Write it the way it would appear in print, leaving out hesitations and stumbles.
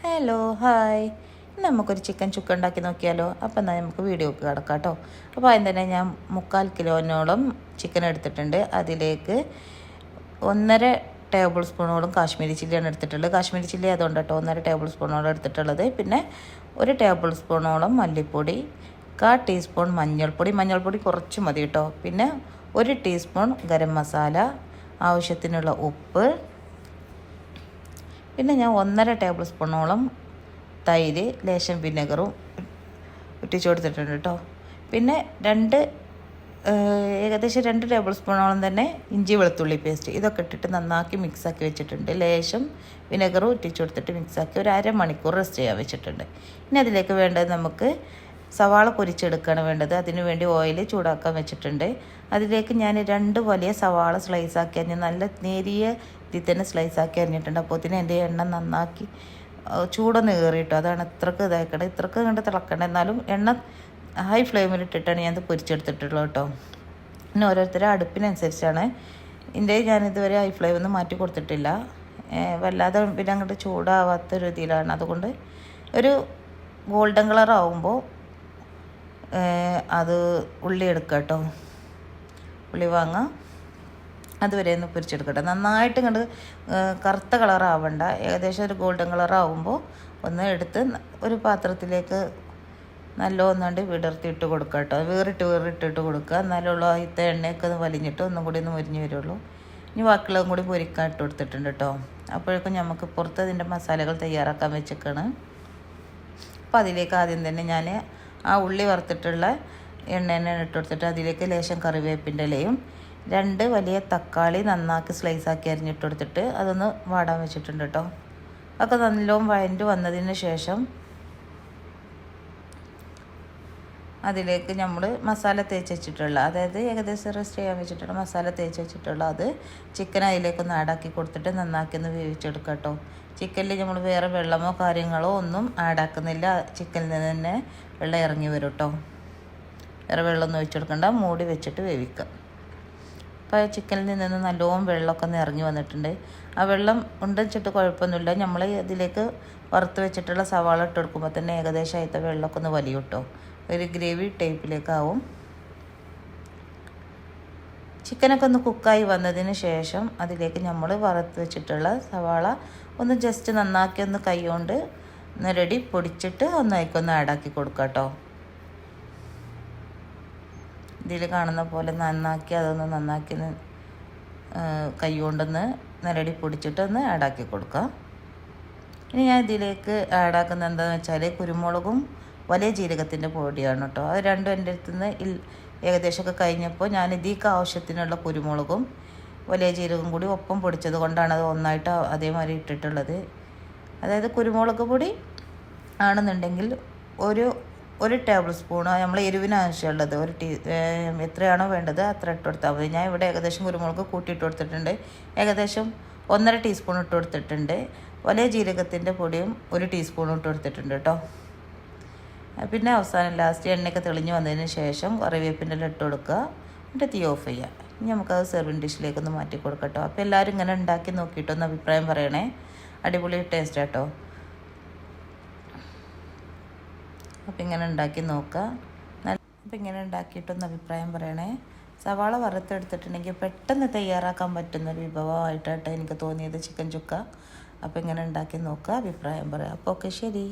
Hello hi, നമുക്കൊരു chicken chukka ഉണ്ടാക്കി നോക്കിയാലോ. അപ്പോൾ എന്നാൽ നമുക്ക് വീഡിയോക്ക് കിടക്കാം കേട്ടോ. അപ്പോൾ ആദ്യം തന്നെ ഞാൻ 3/4 കിലോനോളം ചിക്കൻ എടുത്തിട്ടുണ്ട്. അതിലേക്ക് 1.5 ടേബിൾ സ്പൂണോളം കാശ്മീരി ചില്ലിയാണ് എടുത്തിട്ടുള്ളത്. കാശ്മീരി ചില്ലി അതുകൊണ്ട് കേട്ടോ 1.5 ടേബിൾ സ്പൂണോളം എടുത്തിട്ടുള്ളത്. പിന്നെ 1 ടേബിൾ സ്പൂണോളം മല്ലിപ്പൊടി, 1/4 ടീസ്പൂൺ മഞ്ഞൾപ്പൊടി കുറച്ച് മതി കേട്ടോ. പിന്നെ 1 ടീസ്പൂൺ ഗരം മസാല, ആവശ്യത്തിനുള്ള ഉപ്പ്, പിന്നെ ഞാൻ 1.5 ടേബിൾ സ്പൂണോളം തൈര്, ലേശം വിനെഗറും ഇട്ടിച്ച് കൊടുത്തിട്ടുണ്ട് കേട്ടോ. പിന്നെ ഏകദേശം 2 ടേബിൾ സ്പൂണോളം തന്നെ ഇഞ്ചി വെളുത്തുള്ളി പേസ്റ്റ്, ഇതൊക്കെ ഇട്ടിട്ട് നന്നാക്കി മിക്സാക്കി വെച്ചിട്ടുണ്ട്. ലേശം വിനെഗറും ഇട്ടിച്ച് കൊടുത്തിട്ട് മിക്സാക്കി ഒരു അരമണിക്കൂർ റെസ്റ്റ് ചെയ്യാൻ വെച്ചിട്ടുണ്ട്. ഇനി അതിലേക്ക് വേണ്ടത് നമുക്ക് സവാള പൊരിച്ചെടുക്കുകയാണ് വേണ്ടത്. അതിന് വേണ്ടി ഓയിൽ ചൂടാക്കാൻ വെച്ചിട്ടുണ്ട്. അതിലേക്ക് ഞാൻ 2 വലിയ സവാള സ്ലൈസാക്കി അരിഞ്ഞ് നല്ല നേരിയ ഇതിൽ തന്നെ സ്ലൈസാക്കി അരിഞ്ഞിട്ടുണ്ട്. അപ്പോൾ ഇതിന് എൻ്റെ എണ്ണ നന്നാക്കി ചൂടൊന്ന് കയറിയിട്ടു. അതാണ് ഇത്രക്ക് കണ്ട് തിളക്കണ്ട. എന്നാലും എണ്ണ ഹൈ ഫ്ലെയിമിലിട്ടിട്ടാണ് ഞാനത് പൊരിച്ചെടുത്തിട്ടുള്ളത് കേട്ടോ. പിന്നെ ഓരോരുത്തരുടെ അടുപ്പിനനുസരിച്ചാണ്. ഞാനിതുവരെ ഹൈ ഫ്ലെയിമൊന്നും മാറ്റി കൊടുത്തിട്ടില്ല. വല്ലാതെ പിന്നെ അങ്ങോട്ട് ചൂടാവാത്ത രീതിയിലാണ്. അതുകൊണ്ട് ഒരു ഗോൾഡൻ കളർ ആവുമ്പോൾ അത് ഉള്ളി എടുക്കുക കേട്ടോ. ഉള്ളി വാങ്ങുക, അതുവരെ ഒന്ന് പൊരിച്ചെടുക്കട്ടെ. നന്നായിട്ട് കണ്ട് കറുത്ത കളറാവണ്ട, ഏകദേശം ഒരു ഗോൾഡൻ കളറാവുമ്പോൾ ഒന്ന് എടുത്ത് ഒരു പാത്രത്തിലേക്ക് നല്ലോന്നുണ്ട് വിടർത്തിയിട്ട് കൊടുക്കുക കേട്ടോ. വേറിട്ടിട്ട് കൊടുക്കുക. എന്നാലുള്ള ഇത്ത എണ്ണയൊക്കെ ഒന്ന് വലിഞ്ഞിട്ട് ഒന്നും കൂടി ഒന്ന് മുരിഞ്ഞ് വരുള്ളൂ. ഇനി ബാക്കിയുള്ളതും കൂടി പൊരിക്കാൻ ഇട്ട് കൊടുത്തിട്ടുണ്ട് കേട്ടോ. അപ്പോഴേക്കും നമുക്ക് പുറത്ത് അതിൻ്റെ മസാലകൾ തയ്യാറാക്കാൻ വെച്ചേക്കാണ്. അപ്പോൾ അതിലേക്ക് ആദ്യം തന്നെ ഞാൻ ആ ഉള്ളി വറുത്തിട്ടുള്ള എണ്ണ ഇട്ട് കൊടുത്തിട്ട് അതിലേക്ക് ലേശം കറിവേപ്പിൻ്റെ ഇലയും 2 വലിയ തക്കാളി നന്നാക്കി സ്ലൈസാക്കി അരിഞ്ഞിട്ട് കൊടുത്തിട്ട് അതൊന്ന് വാടാൻ വെച്ചിട്ടുണ്ട് കേട്ടോ. ഒക്കെ നല്ലോണം വഴണ്ട് വന്നതിന് ശേഷം അതിലേക്ക് നമ്മൾ മസാല തേച്ച് വെച്ചിട്ടുള്ള, അതായത് ഏകദേശം റെസ്റ്റ് ചെയ്യാൻ വെച്ചിട്ടുള്ള മസാല തേച്ച് വെച്ചിട്ടുള്ള അത് ചിക്കൻ അതിലേക്കൊന്ന് ആഡാക്കി കൊടുത്തിട്ട് നന്നാക്കി ഒന്ന് വേവിച്ചെടുക്കുക കേട്ടോ. ചിക്കനിൽ നമ്മൾ വേറെ വെള്ളമോ കാര്യങ്ങളോ ഒന്നും ആഡാക്കുന്നില്ല. ചിക്കനിൽ നിന്ന് തന്നെ വെള്ളം ഇറങ്ങി വരും കേട്ടോ. വേറെ വെള്ളമൊന്നും ഒഴിച്ചെടുക്കണ്ട, മൂടി വെച്ചിട്ട് വേവിക്കുക. അപ്പോൾ ചിക്കനിൽ നിന്ന് നല്ലോണം വെള്ളമൊക്കെ ഒന്ന് ഇറങ്ങി വന്നിട്ടുണ്ട്. ആ വെള്ളം ഉണ്ടെച്ചിട്ട് കുഴപ്പമൊന്നുമില്ല. നമ്മൾ ഇതിലേക്ക് വറുത്ത് വെച്ചിട്ടുള്ള സവാള ഇട്ട് കൊടുക്കുമ്പോൾ തന്നെ ഏകദേശം ആയിട്ട് വെള്ളമൊക്കെ ഒന്ന് വലിയ കിട്ടും. ഒരു ഗ്രേവി ടൈപ്പിലേക്കാവും. ചിക്കനൊക്കെ ഒന്ന് കുക്കായി വന്നതിന് ശേഷം അതിലേക്ക് നമ്മൾ വറുത്ത് വെച്ചിട്ടുള്ള സവാള ഒന്ന് ജസ്റ്റ് നന്നാക്കി ഒന്ന് കൈ കൊണ്ട് ഒന്ന് പൊടിച്ചിട്ട് ഒന്നായിക്കൊന്ന് ആഡാക്കി കൊടുക്കുക കേട്ടോ. ഇതിൽ കാണുന്ന പോലെ അതൊന്ന് നന്നാക്കി കൈ കൊണ്ടൊന്ന് നിരടി പൊടിച്ചിട്ട് ഒന്ന് ആഡാക്കി കൊടുക്കുക. ഇനി ഞാൻ ഇതിലേക്ക് ആഡാക്കുന്നത് എന്താണെന്ന് വെച്ചാൽ കുരുമുളകും വലിയ ജീരകത്തിൻ്റെ പൊടിയാണ് കേട്ടോ. അത് രണ്ടും എൻ്റെ അടുത്ത് നിന്ന് ഏകദേശമൊക്കെ കഴിഞ്ഞപ്പോൾ ഞാൻ ഇതിലേക്ക് ആവശ്യത്തിനുള്ള കുരുമുളകും വലിയ ജീരകം കൂടി ഒപ്പം പൊടിച്ചത് കൊണ്ടാണ് അത് ഒന്നായിട്ട് അതേമാതിരി ഇട്ടിട്ടുള്ളത്. അതായത് കുരുമുളക് പൊടി ആണെന്നുണ്ടെങ്കിൽ ഒരു ടേബിൾ സ്പൂണ് നമ്മൾ എരിവിന് ആവശ്യമുള്ളത് എത്രയാണോ വേണ്ടത് അത്ര ഇട്ട് കൊടുത്താൽ മതി. ഞാൻ ഇവിടെ ഏകദേശം കുരുമുളക് കൂട്ടിയിട്ട് കൊടുത്തിട്ടുണ്ട്. ഏകദേശം 1.5 ടീസ്പൂൺ ഇട്ട് കൊടുത്തിട്ടുണ്ട്. വലിയ ജീരകത്തിൻ്റെ പൊടിയും 1 ടീസ്പൂൺ ഇട്ട് കൊടുത്തിട്ടുണ്ട് കേട്ടോ. പിന്നെ അവസാനം ലാസ്റ്റ് എണ്ണയൊക്കെ തെളിഞ്ഞ് വന്നതിന് ശേഷം കറിവേപ്പിൻ്റെ ഇല ഇട്ട് കൊടുക്കുക. എന്നിട്ട് തീ ഓഫ് ചെയ്യുക. ഇനി നമുക്കത് സെർവിങ് ഡിഷിലേക്കൊന്ന് മാറ്റി കൊടുക്കാം കേട്ടോ. അപ്പോൾ എല്ലാവരും ഇങ്ങനെ ഉണ്ടാക്കി നോക്കിയിട്ടൊന്ന് അഭിപ്രായം പറയണേ. അടിപൊളി ടേസ്റ്റ് കേട്ടോ. അപ്പോൾ ഇങ്ങനെ ഉണ്ടാക്കി നോക്കുക. അപ്പോൾ ഇങ്ങനെ ഉണ്ടാക്കിയിട്ടൊന്ന് അഭിപ്രായം പറയണേ. സവാള വറുത്തെടുത്തിട്ടുണ്ടെങ്കിൽ പെട്ടെന്ന് തയ്യാറാക്കാൻ പറ്റുന്നൊരു വിഭവമായിട്ടാണ് എനിക്ക് തോന്നിയത് ചിക്കൻ ചുക്ക. അപ്പോൾ ഇങ്ങനെ ഉണ്ടാക്കി നോക്കുക, അഭിപ്രായം പറയാം. അപ്പോൾ ഓക്കെ, ശരി.